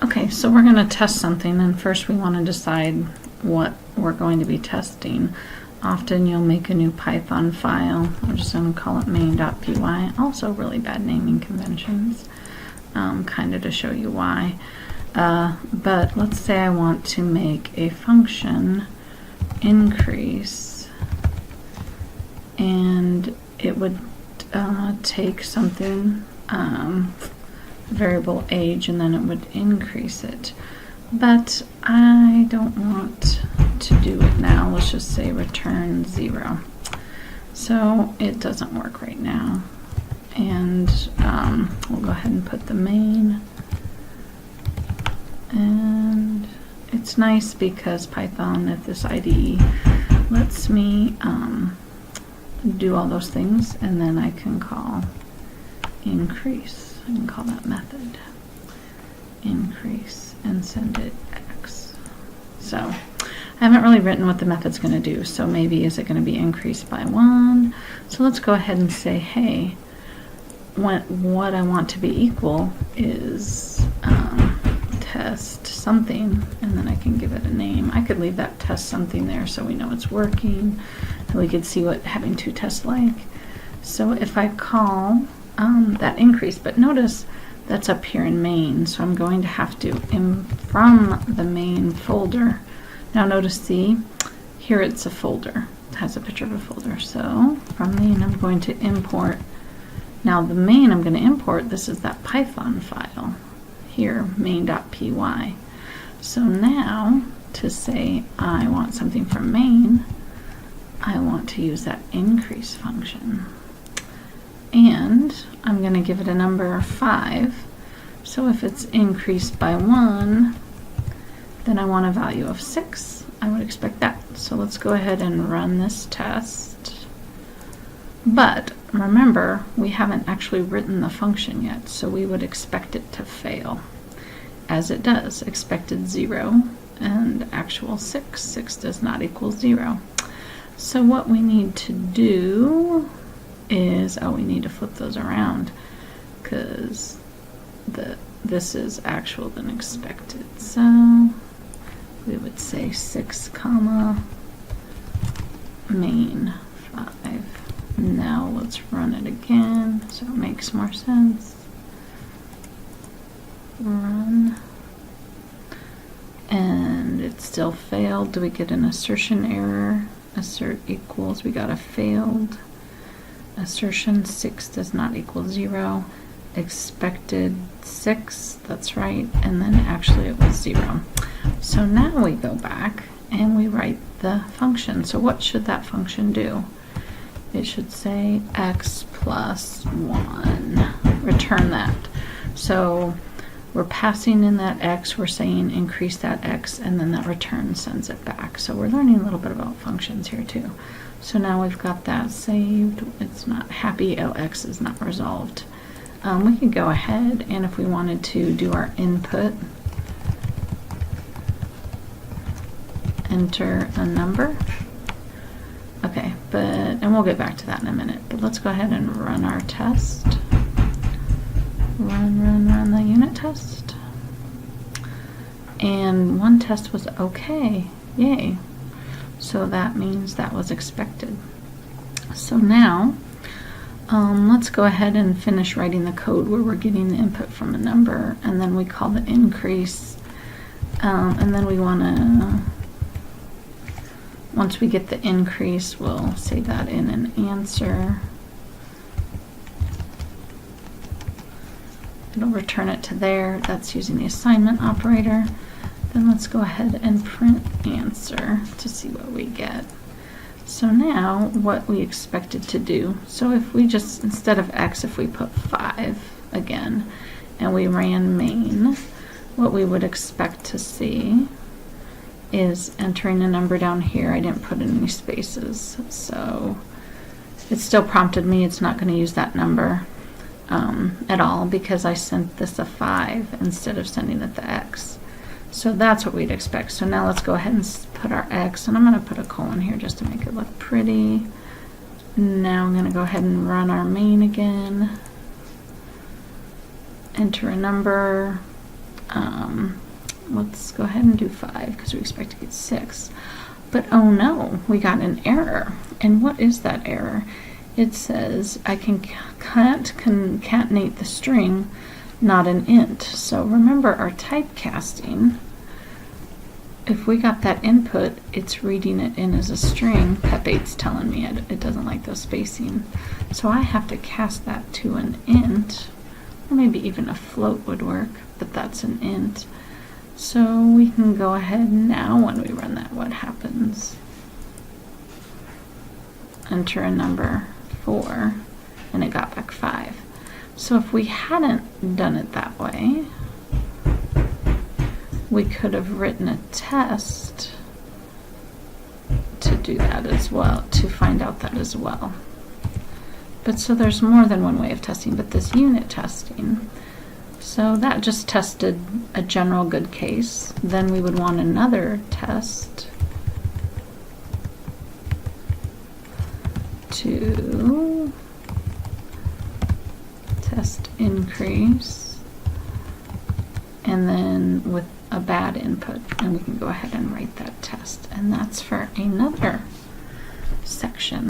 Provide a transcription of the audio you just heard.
Okay, so we're going to test something, and first we want to decide what we're going to be testing. Often you'll make a new Python file. I'm just going to call it main.py. Also really bad naming conventions, kind of to show you why. But let's say I want to make a function increase, and it would take something, variable age, and then it would increase it. But I don't want to do it now. Let's just say return 0. So it doesn't work right now. And we'll go ahead and put the main. And it's nice because Python, if this IDE lets me do all those things, and then I can call increase. I can call that method increase and send it x. So I haven't really written what the method's going to do, so maybe is it going to be increased by 1? So let's go ahead and say, hey, what I want to be equal is test something, and then I can give it a name. I could leave that test something there so we know it's working, and we could see what having two tests like. So if I call that increase, but notice that's up here in main, so I'm going to have to, from the main folder. Now notice, see, here it's a folder. It has a picture of a folder. So from main, I'm going to import. Now the main I'm going to import, this is that Python file here, main.py. So now to say I want something from main, I want to use that increase function. And I'm going to give it a number 5. So if it's increased by 1, then I want a value of 6. I would expect that. So let's go ahead and run this test. But remember, we haven't actually written the function yet, so we would expect it to fail. As it does, expected 0 and actual 6. 6 does not equal 0. So what we need to do is, we need to flip those around because this is actual than expected. So we would say 6 comma main 5. Now let's run it again so it makes more sense. Run. And it still failed. Do we get an assertion error? Assert equals, we got a failed. Assertion 6 does not equal 0. Expected 6, that's right, and then actually it was 0. So now we go back and we write the function. So what should that function do? It should say x plus 1. Return that. So we're passing in that x, we're saying increase that x, and then that return sends it back. So we're learning a little bit about functions here too. So now we've got that saved. It's not happy, LX is not resolved. We could go ahead, and if we wanted to do our input, enter a number. Okay, and we'll get back to that in a minute, but let's go ahead and run our test. Run the unit test. And one test was okay, yay. So that means that was expected. So now, let's go ahead and finish writing the code where we're getting the input from a number, and then we call the increase, and then we want to, once we get the increase, we'll say that in an answer. It'll return it to there. That's using the assignment operator. Then let's go ahead and print answer to see what we get. So now what we expected to do, so if we just, instead of x, if we put 5 again, and we ran main, what we would expect to see is entering a number down here. I didn't put in any spaces, so it still prompted me. It's not going to use that number at all because I sent this a 5 instead of sending it the x. So that's what we'd expect. So now let's go ahead and put our x, and I'm going to put a colon here just to make it look pretty. Now I'm going to go ahead and run our main again. Enter a number. let's go ahead and do 5 because we expect to get 6. But oh no, we got an error. And what is that error? It says I can't concatenate the string, not an int. So remember our typecasting. If we got that input, it's reading it in as a string. Pep8's telling me it doesn't like the spacing. So I have to cast that to an int, or maybe even a float would work, but that's an int. So we can go ahead now when we run that, what happens? Enter a number 4, and it got back 5. So if we hadn't done it that way, we could have written a test to do that as well, to find out that as well. But so there's more than one way of testing, but this unit testing, so that just tested a general good case. Then we would want another test to test increase, and then with a bad input, and we can go ahead and write that test, and that's for another section.